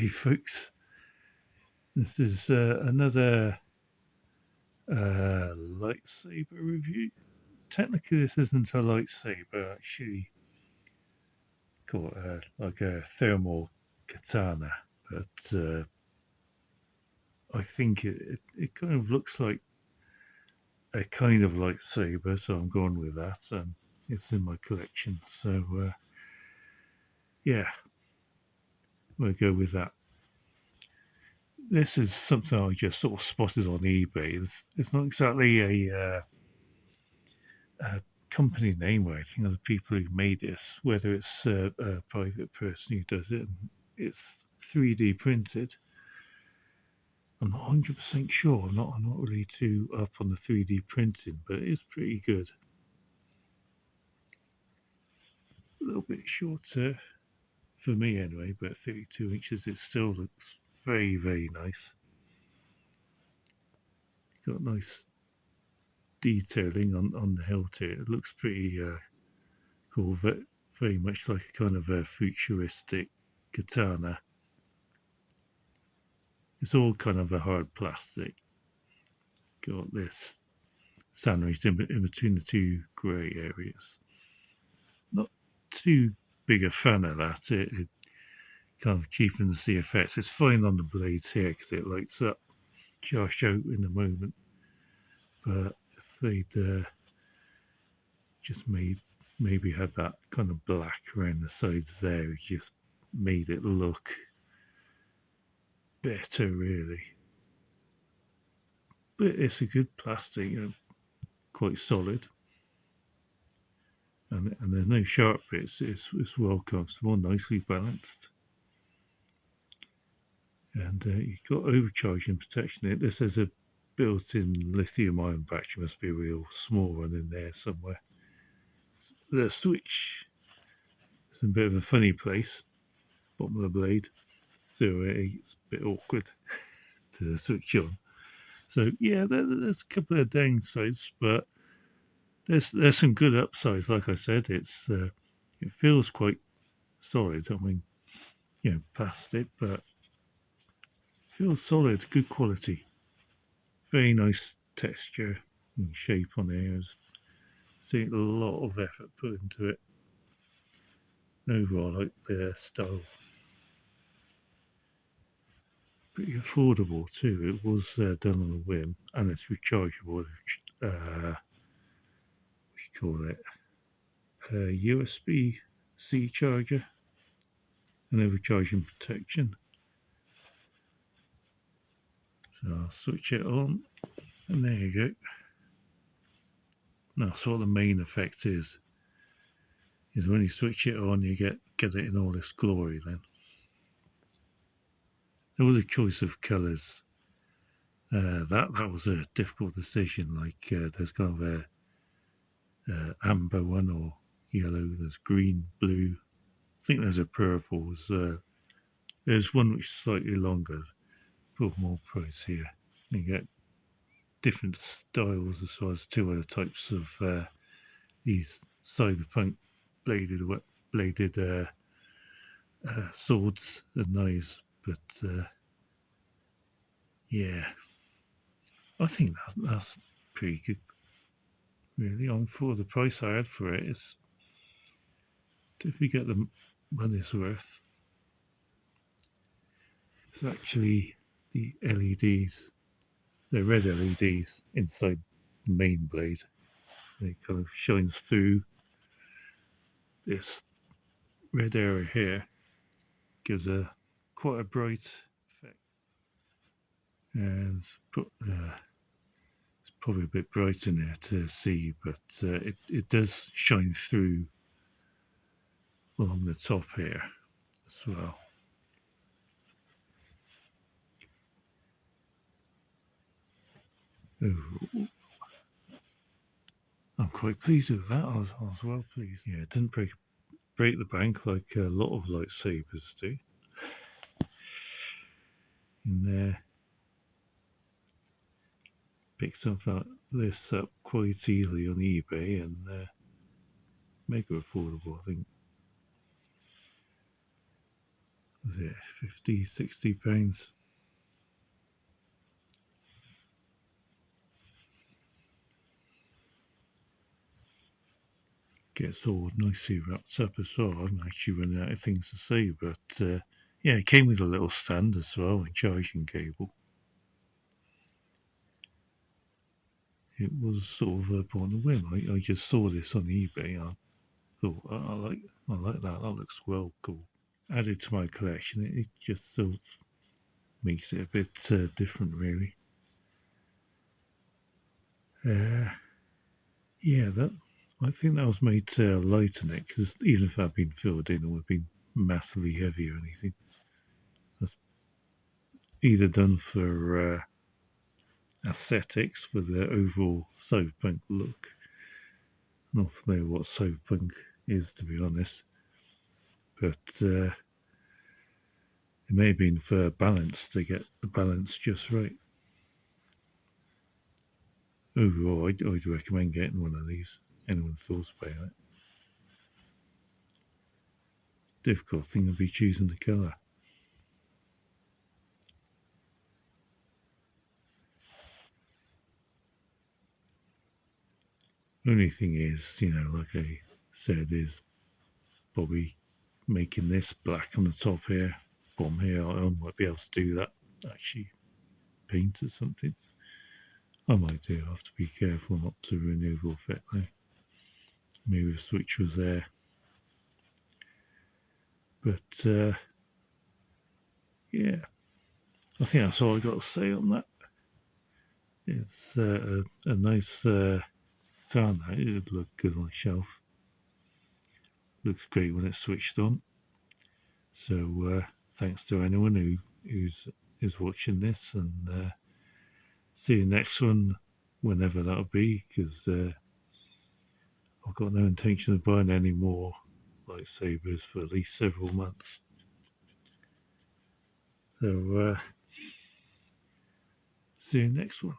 Hey folks, this is another lightsaber review. Technically, this isn't a lightsaber, actually, called like a thermal katana, but I think it kind of looks like a kind of lightsaber, so I'm going with that, and it's in my collection. So yeah, we'll go with that. This is something I just sort of spotted on eBay. It's not exactly a company name where I think of the people who made this, whether it's a private person who does it. It's 3D printed. I'm not 100% sure. I'm not really too up on the 3D printing, but it is pretty good. A little bit shorter for me anyway, but 32 inches. It still looks very, very nice. Got nice detailing on the hilt here. It looks pretty cool. Very much like a kind of a futuristic katana. It's all kind of a hard plastic. Got this sandwiched in between the two grey areas. Not too big a fan of that. It kind of cheapens the effects. It's fine on the blades here because it lights up. I'll show in a moment. But if they'd just maybe had that kind of black around the sides there, it just made it look better, really. But it's a good plastic, quite solid. And there's no sharp bits. It's well comfortable, nicely balanced. And you've got overcharging protection. This has a built-in lithium-ion battery. Must be a real small one in there somewhere. The switch is in a bit of a funny place, bottom of the blade, so it's a bit awkward to switch on. So yeah, there's a couple of downsides, but there's some good upsides. Like I said, it feels quite solid. I mean, plastic, but feels solid, good quality. Very nice texture and shape on it. I've seen a lot of effort put into it. Overall, I like the style. Pretty affordable too. It was done on a whim, and it's rechargeable. What do you call it? A USB C charger and overcharging protection. So I'll switch it on, and there you go. That's what the main effect is when you switch it on, you get it in all its glory. Then there was a choice of colours. That was a difficult decision. Like there's kind of a amber one or yellow. There's green, blue. I think there's a purple. There's one which is slightly longer, but more price here. You get different styles as well as two other types of these cyberpunk bladed bladed swords and knives. But yeah, I think that's pretty good. Really, on for the price I had for it, it's if you get the money's worth. It's actually the LEDs, the red LEDs inside the main blade. It kind of shines through this red area here, gives a quite a bright effect. And it's probably a bit bright in there to see, but it does shine through along the top here as well. Oh, I'm quite pleased with that. I was well pleased. Yeah, it didn't break the bank like a lot of lightsabers do. In there, picked up this up quite easily on eBay and mega affordable, I think. Was it 50, £60? Gets all nicely wrapped up as well. I'm actually running out of things to say, but yeah, it came with a little stand as well and charging cable. It was sort of upon a whim. I just saw this on eBay. I thought I like that. That looks well cool. Added to my collection, it just sort of makes it a bit different, really. Uh, yeah, that I think that was made to lighten it because even if that had been filled in, it would have been massively heavy or anything. That's either done for aesthetics for the overall cyberpunk look. Not familiar what cyberpunk is, to be honest, but it may have been for balance to get the balance just right. Overall, I'd recommend getting one of these. Anyone thought about it? Difficult thing would be choosing the colour. Only thing is, like I said, is probably making this black on the top here, bottom here. I might be able to do that. Actually, paint or something. I might do. I have to be careful not to ruin the overall effect though. Maybe the switch was there, but yeah, I think that's all I got to say on that. It's a nice guitar now. It would look good on a shelf. Looks great when it's switched on. So thanks to anyone who's is watching this, and see you next one, whenever that'll be. Because I've got no intention of buying any more lightsabers for at least several months. So see you next one.